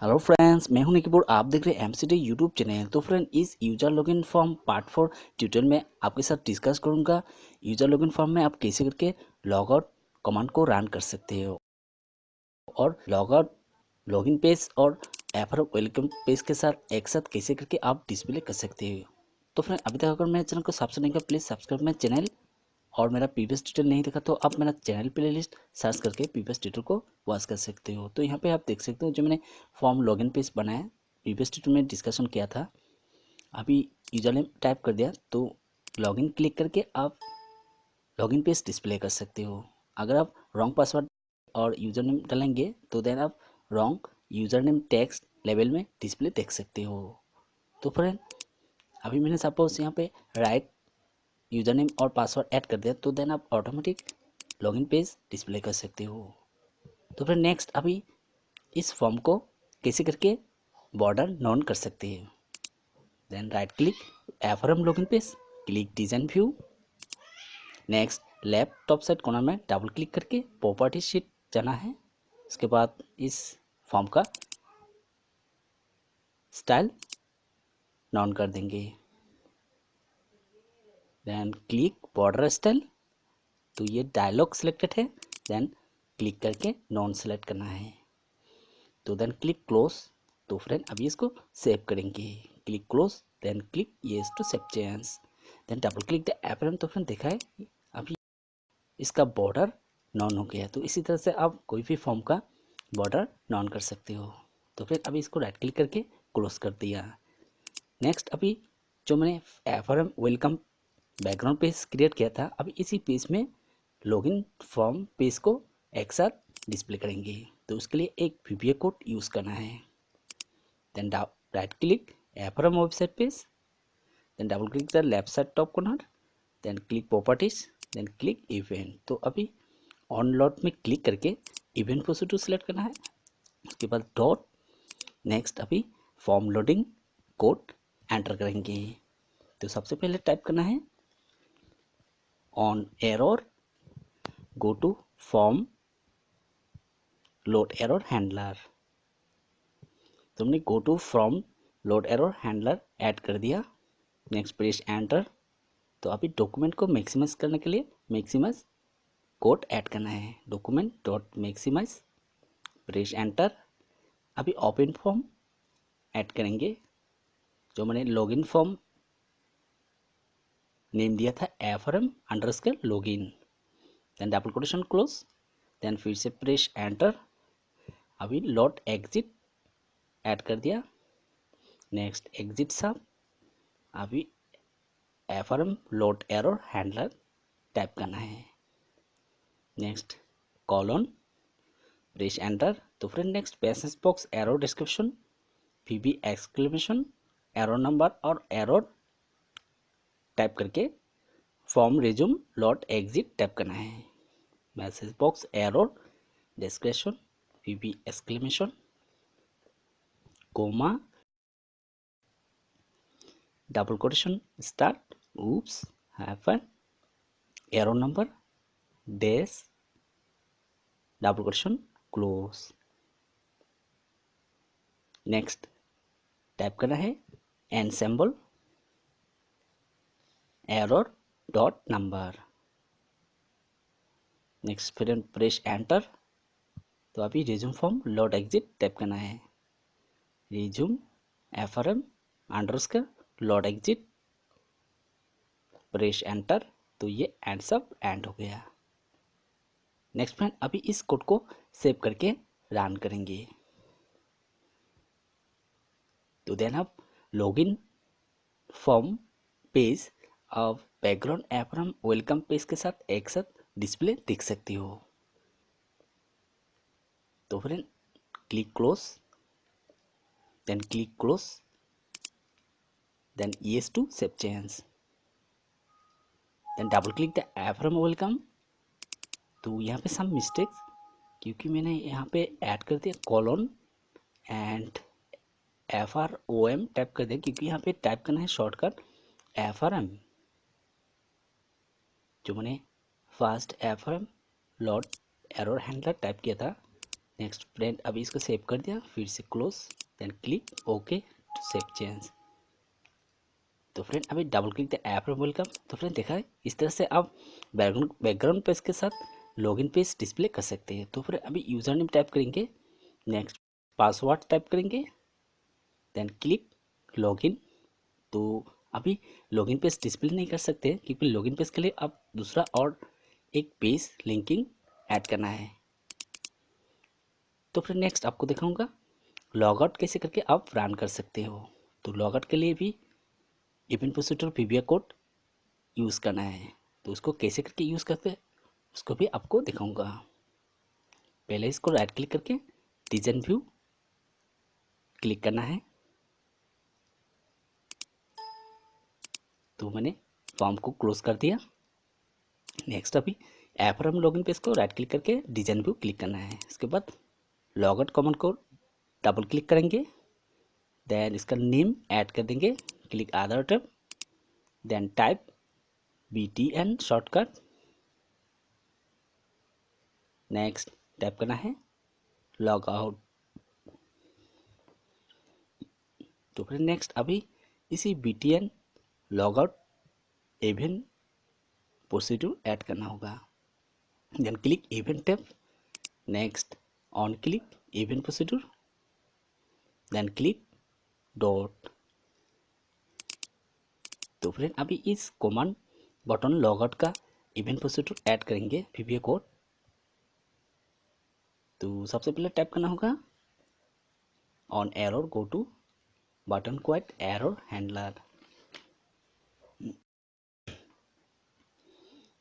Hello friends, मैं हूं निकिपुर। आप देख रहे हैं एमसीडी यूट्यूब चैनल। तो फ्रेंड, इस user login form part 4 tutorial में आपके साथ डिस्कस करूंगा यूजर लॉगिन फॉर्म में आप कैसे करके लॉगआउट कमांड को रन कर सकते हो और लॉगआउट लॉगिन पेज और एफर वेलकम पेज के साथ एक साथ कैसे करके आप डिस्प्ले कर सकते हो। तो फ्रेंड, अभी तक अगर मेरे चैनल को सब्सक्राइब नहीं किया, प्लीज़ सब्सक्राइब मेरे चैनल और मेरा प्रीवियस ट्यूटोरियल नहीं देखा तो आप मेरा चैनल प्लेलिस्ट सर्च करके प्रीवियस ट्यूटोरियल को वॉच कर सकते हो। तो यहाँ पे आप देख सकते हो जो मैंने फॉर्म लॉगिन पेज बनाया, प्रीवियस ट्यूटोरियल में डिस्कशन किया था। अभी यूजर नेम टाइप कर दिया तो लॉगिन क्लिक करके आप लॉगिन पेज डिस्प्ले कर सकते हो। अगर आप रॉन्ग पासवर्ड और यूज़र नेम डालेंगे तो देन आप wrong user name text level में डिस्प्ले देख सकते हो। तो फ्रेंड, अभी मैंने सपोज यहाँ पे राइट यूज़र नेम और पासवर्ड ऐड कर दिया तो देन आप ऑटोमेटिक लॉगिन पेज डिस्प्ले कर सकते हो। तो फिर नेक्स्ट, अभी इस फॉर्म को कैसे करके बॉर्डर नॉन कर सकते हैं। Then right click FRM login page, click design view. Next left top side corner में डबल क्लिक करके प्रॉपर्टी शीट जाना है। उसके बाद इस फॉर्म का स्टाइल नॉन कर देंगे। देन क्लिक बॉर्डर स्टाइल, तो ये डायलॉग सिलेक्टेड है। देन क्लिक करके नॉन सेलेक्ट करना है। तो देन क्लिक क्लोज। तो फ्रेंड, अभी इसको सेव करेंगे। Click close, then click yes to save change, then double click the एपरम। तो फ्रेंड देखा है अभी इसका बॉर्डर नॉन हो गया। तो इसी तरह से आप कोई भी फॉर्म का बॉर्डर नॉन कर सकते हो। तो फिर अभी इसको राइट क्लिक करके क्लोज कर दिया। नेक्स्ट, अभी जो मैंने एपरम वेलकम बैकग्राउंड पेज क्रिएट किया था, अभी इसी पेज में लॉगिन फॉर्म पेज को एक साथ डिस्प्ले करेंगे। तो उसके लिए एक VBA कोड यूज़ करना है। Then right click FRM website page, then double click the left side top corner, then click properties, then click event. तो अभी ऑन लॉट में क्लिक करके इवेंट पोजिटिव सेलेक्ट करना है। उसके बाद डॉट, नेक्स्ट अभी फॉर्म लोडिंग कोड एंटर करेंगे। तो सबसे पहले टाइप करना है on error go to form load error handler. तो हमने go to from load error handler add कर दिया। Next press enter. तो अभी डॉक्यूमेंट को मैक्सिमाइज करने के लिए मैक्सिमाइज कोड ऐड करना है। Document dot maximise, press enter. अभी ओपन फॉर्म ऐड करेंगे। जो मैंने लॉगिन फॉर्म नेम दिया था FRM underscore login, then double quotation close, then फिर से प्रेस एंटर। अभी लॉट एग्जिट ऐड कर दिया। नेक्स्ट एग्जिट सब, अभी FRM load error handler type करना है। Next colon, press enter. तो friend next passage box error description, VB exclamation, error number और एरर टाइप करके form resume lot exit type करना है। Message box error description, VB exclamation, comma, double quotation start, oops, hyphen, error number, dash, double quotation close. Next type करना है ensemble error dot number. Next फिर press enter. तो अभी resume form load exit type करना है। Resume FRM underscore load exit, press enter. तो ये and सब एंड हो गया। नेक्स्ट फ्रेंड, अभी इस कोड को सेव करके रन करेंगे। तो देन आप लॉगिन फॉर्म पेज और बैकग्राउंड एफआरएम वेलकम पेज के साथ एक साथ डिस्प्ले देख सकती हो। तो friend click close, then click close, then yes to save change, then double click the FRM welcome. तो यहाँ पे सम मिस्टेक्स, क्योंकि मैंने यहाँ पे ऐड कर दिया कॉलन एंड FROM टाइप कर दिया, क्योंकि यहाँ पे टाइप करना है शॉर्टकट FRM। जो मैंने first FRM load error handler type किया था, नेक्स्ट फ्रेंड अभी इसको सेव कर दिया, फिर से close, then click okay to save change. तो फ्रेंड अभी double click the app welcome. तो फ्रेंड देखा है इस तरह से आप बैकग्राउंड पेज के साथ लॉगिन पेज डिस्प्ले कर सकते हैं। तो फ्रेंड अभी यूज़र नेम टाइप करेंगे, नेक्स्ट पासवर्ड टाइप करेंगे, देन क्लिक लॉगिन। तो अभी लॉगिन पेज डिस्प्ले नहीं कर सकते क्योंकि लॉगिन पेज के लिए आप दूसरा और एक पेज लिंकिंग ऐड करना है। तो फिर नेक्स्ट आपको दिखाऊंगा लॉगआउट कैसे करके आप रन कर सकते हो। तो लॉगआउट के लिए भी event poster PVR code use करना है। तो उसको कैसे करके यूज़ करते हैं उसको भी आपको दिखाऊंगा। पहले इसको राइट क्लिक करके डिजाइन व्यू क्लिक करना है। तो मैंने फॉर्म को क्लोज कर दिया। नेक्स्ट अभी ऐप रन लॉगिन पेज को राइट क्लिक करके डिजाइन व्यू क्लिक करना है। इसके बाद लॉगआउट कमांड को डबल क्लिक करेंगे, देन इसका नेम ऐड कर देंगे, click other tab, then type BTN shortcut, next type करना है लॉग आउट। तो फिर नेक्स्ट अभी इसी BTN log out event procedure add करना होगा, then click event tab, next on click event procedure, then click dot. तो फ्रेंड अभी इस कमांड बटन लॉगआउट का इवेंट प्रोसीड्यूर ऐड करेंगे पीवीए कोड। तो सबसे पहले टाइप करना होगा on error go to button quit error handler.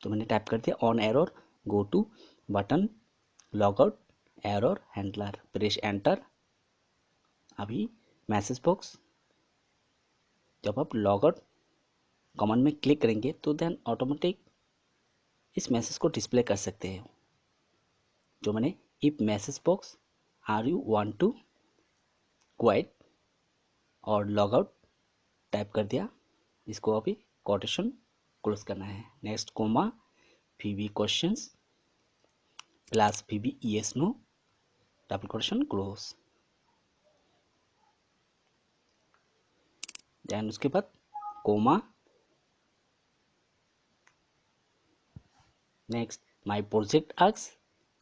तो मैंने टाइप कर दिया on error go to button logout error handler, press enter. अभी मैसेज बॉक्स जब आप लॉगआउट कमांड में क्लिक करेंगे तो देन ऑटोमेटिक इस मैसेज को डिस्प्ले कर सकते हैं जो मैंने if message box are you want to quit और लॉगआउट टाइप कर दिया। इसको अभी कोटेशन क्लोज करना है, next comma VB questions plus VB yes no double quotation close. Then उसके बाद comma, next my project args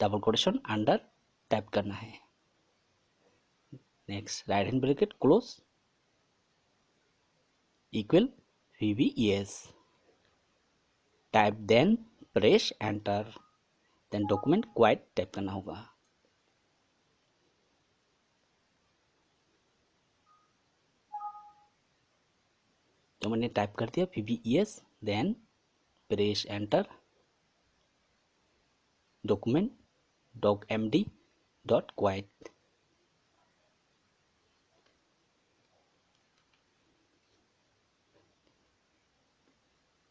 double quotation under type करना है, next right hand bracket close equal VB yes type, then press enter, then document quit type करना होगा। तो मैंने type कर दिया VB yes, then press enter, document docmd dot quit.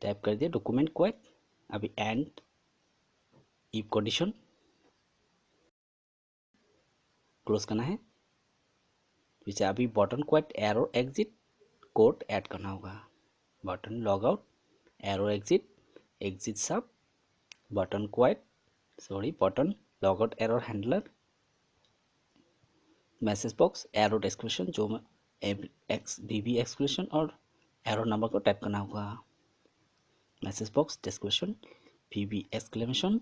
Type कर दिया डॉक्यूमेंट क्वाइट। अभी एंड इफ कंडीशन क्लोज करना है, पीछे अभी button quit err exit code add करना होगा, button log out err exit exit sub button quit button log out error handler, message box err description जो मैं VB एक्सक्लूशन और एरो नंबर को टाइप करना होगा, message box description VB exclamation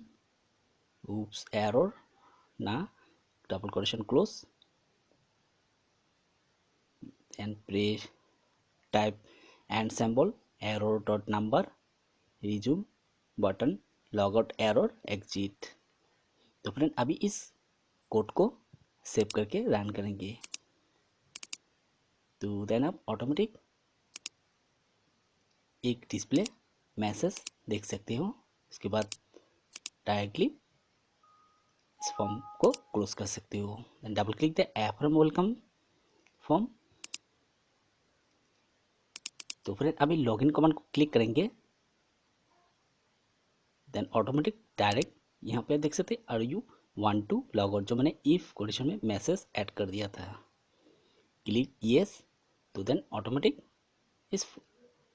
oops error ना double quotation close and press type and symbol error dot number resume button logout error exit. तो friend अभी इस कोड को सेव करके रन करेंगे तो देन आप ऑटोमेटिक एक डिस्प्ले मैसेज देख सकते हो। इसके बाद डायरेक्टली इस फॉर्म को क्लोज कर सकते हो, then double click the app from welcome form. तो फ्रेंड अभी लॉगिन कमांड को क्लिक करेंगे, देन ऑटोमेटिक डायरेक्ट यहाँ पे देख सकते are you want to log out जो मैंने इफ कंडीशन में मैसेज ऐड कर दिया था, क्लिक यस। तो देन ऑटोमेटिक इस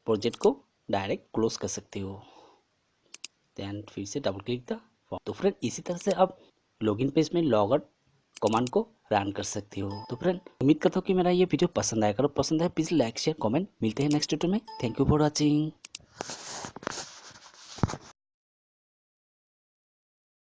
प्रोजेक्ट को डायरेक्ट क्लोज कर सकते हो, देन फिर से डबल क्लिक द फॉर्म। तो फ्रेंड इसी तरह से आप लॉगिन पेज में लॉग आउट कमांड को रन कर सकते हो। तो फ्रेंड उम्मीद करता हूँ कि मेरा ये वीडियो पसंद आएगा, अगर पसंद है प्लीज़ लाइक शेयर कमेंट। मिलते हैं नेक्स्ट वीडियो में। Thank you for watching.